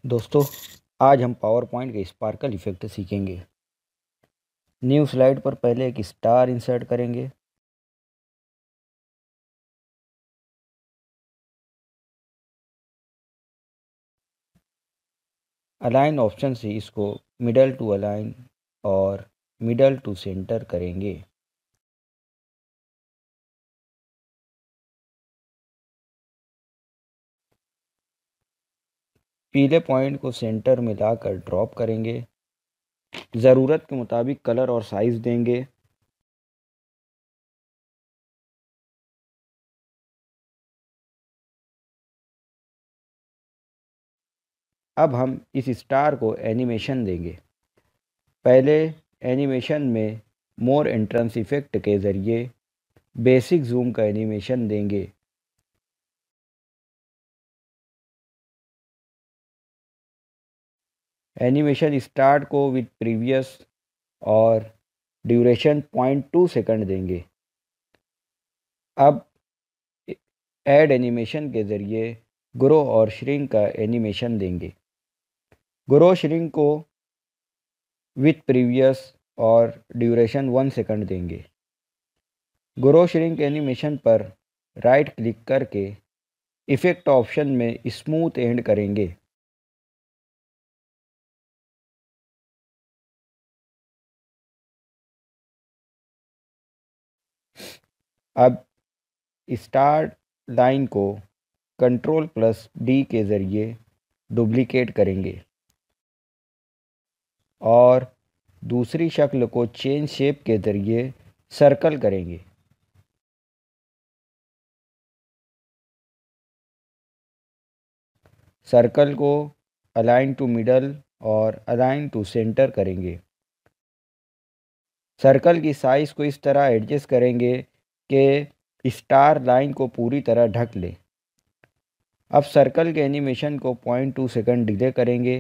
दोस्तों, आज हम पावर पॉइंट के स्पार्कल इफेक्ट सीखेंगे। न्यू स्लाइड पर पहले एक स्टार इंसर्ट करेंगे। अलाइन ऑप्शन से इसको मिडल टू अलाइन और मिडल टू सेंटर करेंगे। पीले पॉइंट को सेंटर में लाकर ड्रॉप करेंगे। ज़रूरत के मुताबिक कलर और साइज देंगे। अब हम इस स्टार को एनिमेशन देंगे। पहले एनिमेशन में मोर एंट्रेंस इफेक्ट के ज़रिए बेसिक जूम का एनिमेशन देंगे। एनिमेशन स्टार्ट को विद प्रीवियस और ड्यूरेशन 0.2 सेकंड देंगे। अब ऐड एनिमेशन के ज़रिए ग्रो और श्रिंक का एनिमेशन देंगे। ग्रो श्रिंक को विथ प्रीवियस और ड्यूरेशन 1 सेकंड देंगे। ग्रो श्रिंक एनिमेशन पर राइट क्लिक करके इफ़ेक्ट ऑप्शन में स्मूथ एंड करेंगे। अब स्टार्ट लाइन को Ctrl+D के ज़रिए डुप्लिकेट करेंगे और दूसरी शक्ल को चेंज शेप के ज़रिए सर्कल करेंगे। सर्कल को अलाइन टू मिडल और अलाइन टू सेंटर करेंगे। सर्कल की साइज़ को इस तरह एडजस्ट करेंगे कि स्टार लाइन को पूरी तरह ढक ले। अब सर्कल के एनिमेशन को 0.2 सेकंड डिले करेंगे।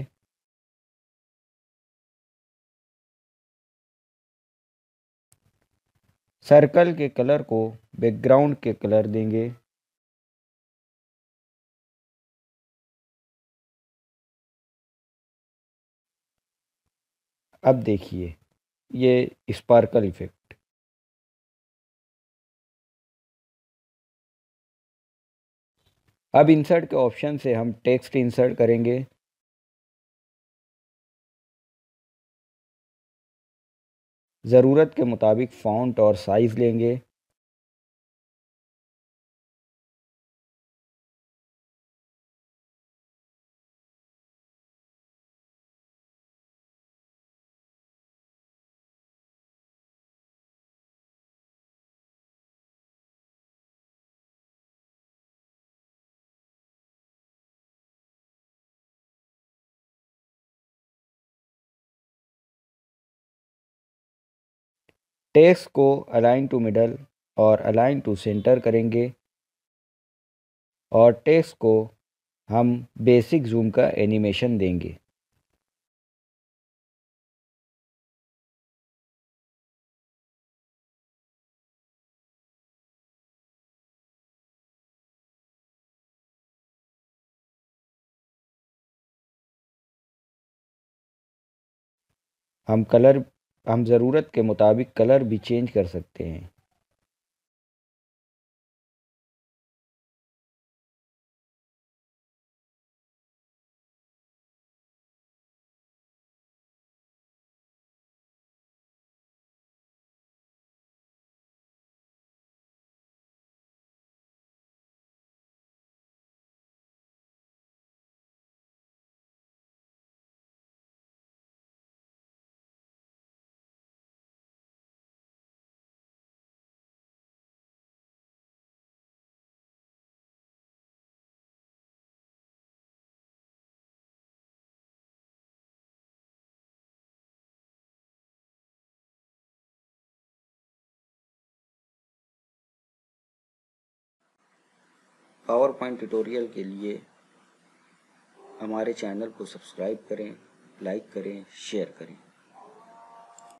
सर्कल के कलर को बैकग्राउंड के कलर देंगे। अब देखिए ये स्पार्कल इफेक्ट। अब इंसर्ट के ऑप्शन से हम टेक्स्ट इंसर्ट करेंगे। ज़रूरत के मुताबिक फ़ॉन्ट और साइज़ लेंगे। टेक्स्ट को अलाइन टू मिडल और अलाइन टू सेंटर करेंगे और टेक्स्ट को हम बेसिक जूम का एनिमेशन देंगे। हम ज़रूरत के मुताबिक कलर भी चेंज कर सकते हैं। पावर पॉइंट ट्यूटोरियल के लिए हमारे चैनल को सब्सक्राइब करें, लाइक करें, शेयर करें।